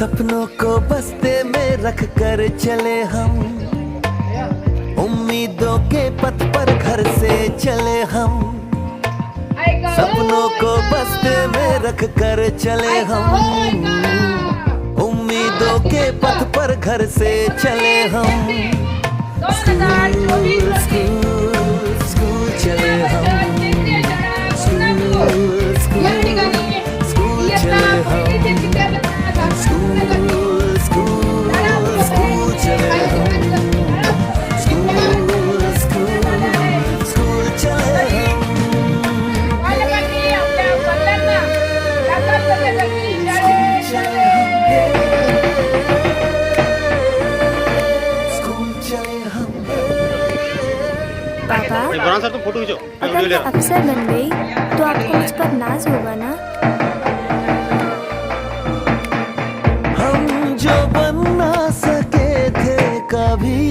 सपनों को बस्ते में रख कर चले हम, उम्मीदों के पथ पर घर से चले हम। सपनों को बस्ते में रख कर चले हम, उम्मीदों के पथ पर घर से चले हम। स्कूल स्कूल स्कूल चले हम, स्कूल स्कूल स्कूल चले हम, स्कूल स्कूल स्कूल चले हम, स्कूल स्कूल स्कूल चले हम। पापा, अगर मैं अफसर बन गई तो आपको मुझ पर नाज होगा ना? हम जो बन ना सके थे कभी,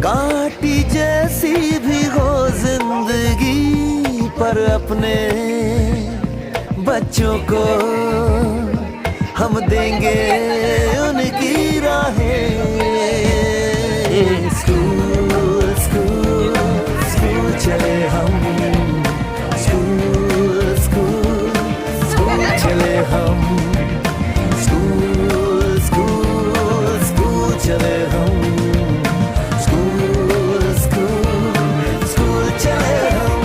कांटी जैसी भी हो जिंदगी, पर अपने बच्चों को हम देंगे उनकी राहें। स्कूल स्कूल स्कूल चले हम, स्कूल स्कूल स्कूल चले हम, स्कूल स्कूल स्कूल चले हम, स्कूल स्कूल स्कूल चले हम।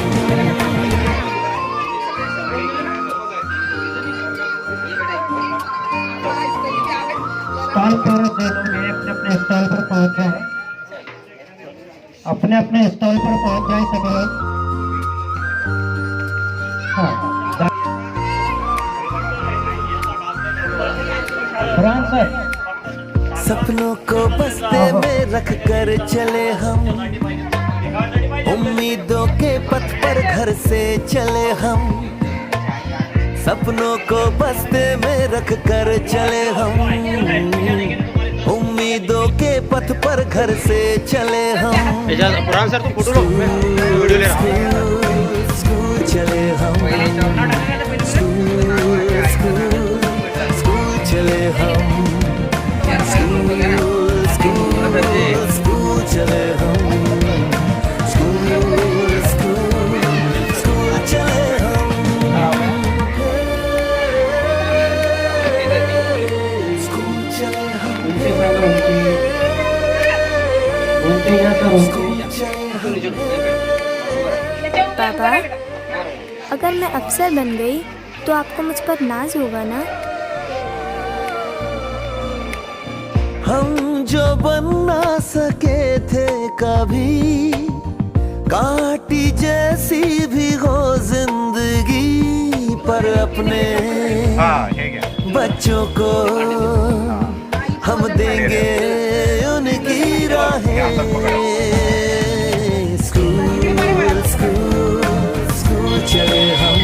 स्टॉल पर दे लोगे, अपने अपने स्टॉल पर पहुंच जाए, अपने अपने स्टॉल पर पहुंच जाए सब लोग। सपनों को बस्ते में रख कर चले हम, उम्मीदों के पथ पर घर से चले हम। सपनों को बस्ते में रख कर चले हम, उम्मीदों के पथ पर घर से चले हम। स्कूल चले हम, स्कूल स्कूल स्कूल चले हम, स्कूल स्कूल स्कूल चले हम, स्कूल स्कूल स्कूल चले हम, स्कूल चले हम, स्कूल चले हम। पापा, अगर मैं अफसर बन गई तो आपको मुझ पर नाज होगा ना? हम जो बन ना सके थे कभी, कांटी जैसी भी हो जिंदगी, पर अपने बच्चों को हम देंगे उनकी राहें। स्कूल स्कूल स्कूल चले हम,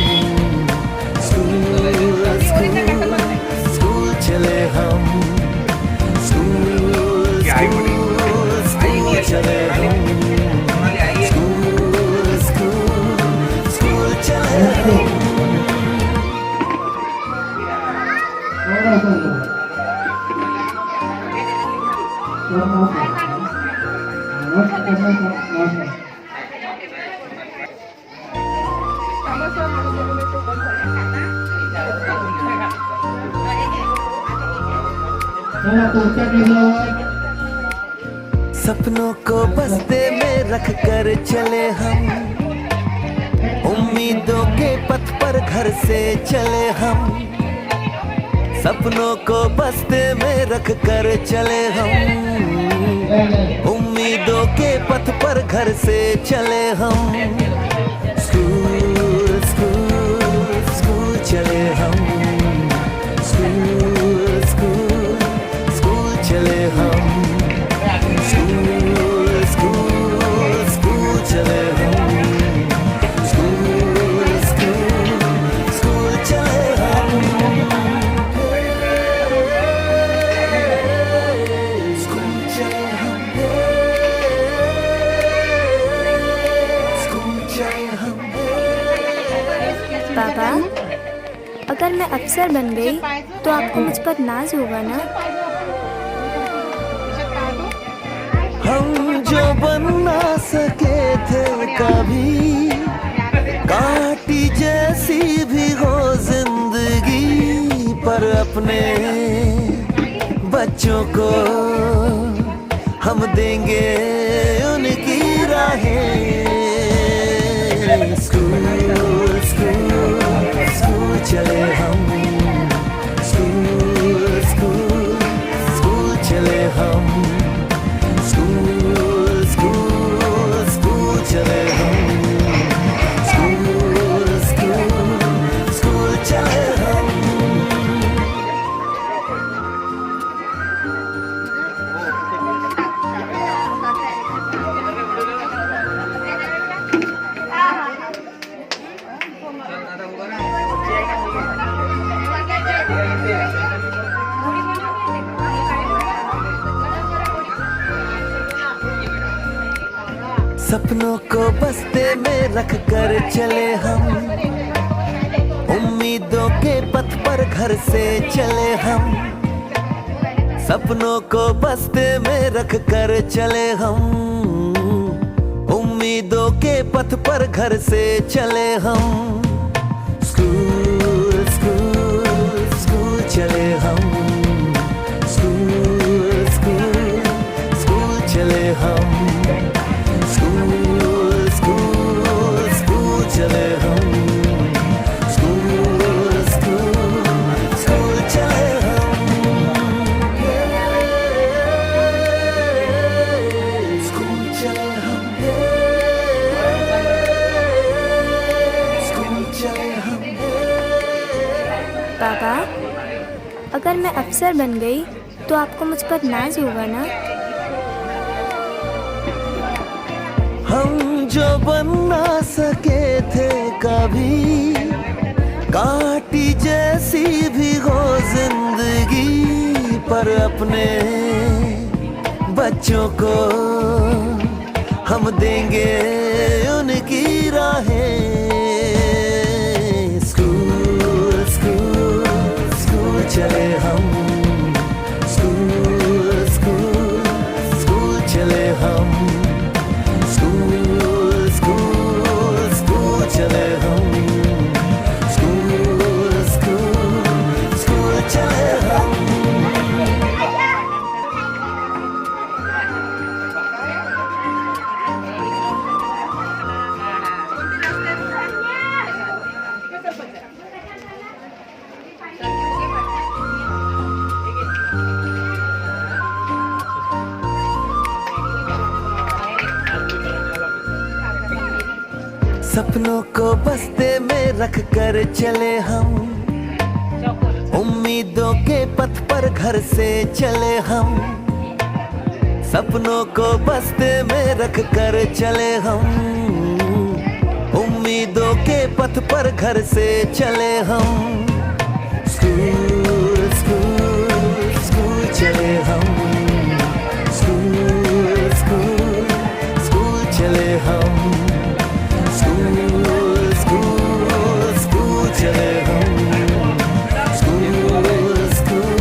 स्कूल स्कूल स्कूल चले हम, स्कूल स्कूल स्कूल चले हम, स्कूल स्कूल स्कूल चले हम। सपनों को बस्ते में रख कर चले हम, उम्मीदों के पथ पर घर से चले हम। सपनों को बस्ते में रख कर चले हम, उम्मीदों के पथ पर घर से चले हम। स्कूल स्कूल स्कूल चले हम, स्कूल स्कूल स्कूल चले हम, स्कूल स्कूल स्कूल चले हम, स्कूल स्कूल स्कूल चले हम, स्कूल चले हम, स्कूल चले हम। पापा, अगर मैं अफसर बन गई तो आपको मुझ पर नाज होगा ना? हम जो बन ना सके थे कभी, काटी जैसी भी हो जिंदगी, पर अपने बच्चों को हम देंगे उनकी राहें। स्कूल स्कूल स्कूल चले हम, स्कूल स्कूल स्कूल चले हम, स्कूल स्कूल स्कूल चले हम, स्कूल स्कूल स्कूल चले हम। सपनों को बस्ते में रख कर चले हम, उम्मीदों के पथ पर घर से चले हम। सपनों को बस्ते में रख कर चले हम, उम्मीदों के पथ पर घर से चले हम। स्कूल स्कूल स्कूल चले हम, स्कूल स्कूल स्कूल चले हम, स्कूल स्कूल स्कूल चले हम, स्कूल स्कूल स्कूल चले हम। स्कूल चले हम, स्कूल चले हम। पापा, अगर मैं अफसर बन गई तो आपको मुझ पर नाज होगा ना? हम जो बन ना सके थे कभी, काटी जैसी भी हो जिंदगी, पर अपने बच्चों को हम देंगे उनकी राहें। स्कूल स्कूल स्कूल चले हम, स्कूल स्कूल स्कूल चले हम, स्कूल स्कूल स्कूल चले हम, स्कूल स्कूल स्कूल चले हम। सपनों को बस्ते में रख कर चले हम, उम्मीदों के पथ पर घर से चले हम। सपनों को बस्ते में रख कर चले हम, उम्मीदों के पथ पर घर से चले हम। स्कूल स्कूल स्कूल चले हम, स्कूल स्कूल स्कूल चले हम, स्कूल स्कूल स्कूल चले हम, स्कूल स्कूल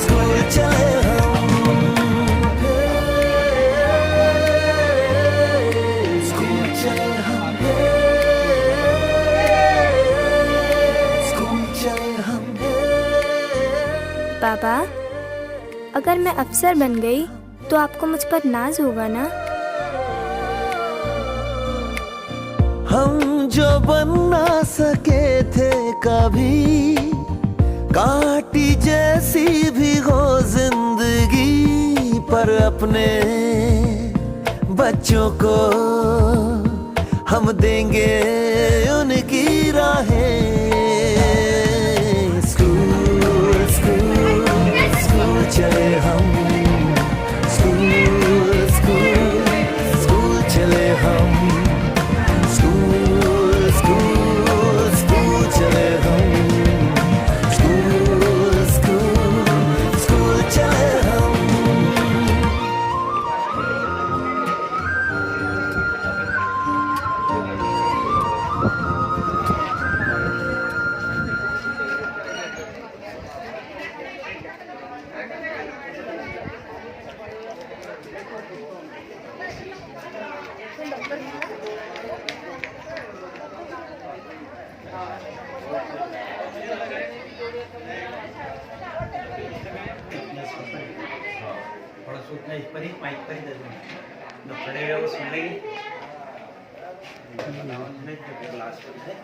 स्कूल चले हम। स्कूल चले हम, स्कूल चले हम। पापा, अगर मैं अफसर बन गई तो आपको मुझ पर नाज होगा ना? हम जो बन ना सके थे कभी, काटी जैसी भी हो जिंदगी, पर अपने बच्चों को हम देंगे उनकी राहें। स्कूल स्कूल स्कूल चले हम, स्कूल स्कूल स्कूल चले हम, स्कूल स्कूल स्कूल चले हम, स्कूल स्कूल स्कूल चले हम। उतना इस पर ही माइक पर ही दे दूँगा तो खड़े हुए वो सुन लेंगे। लास्ट है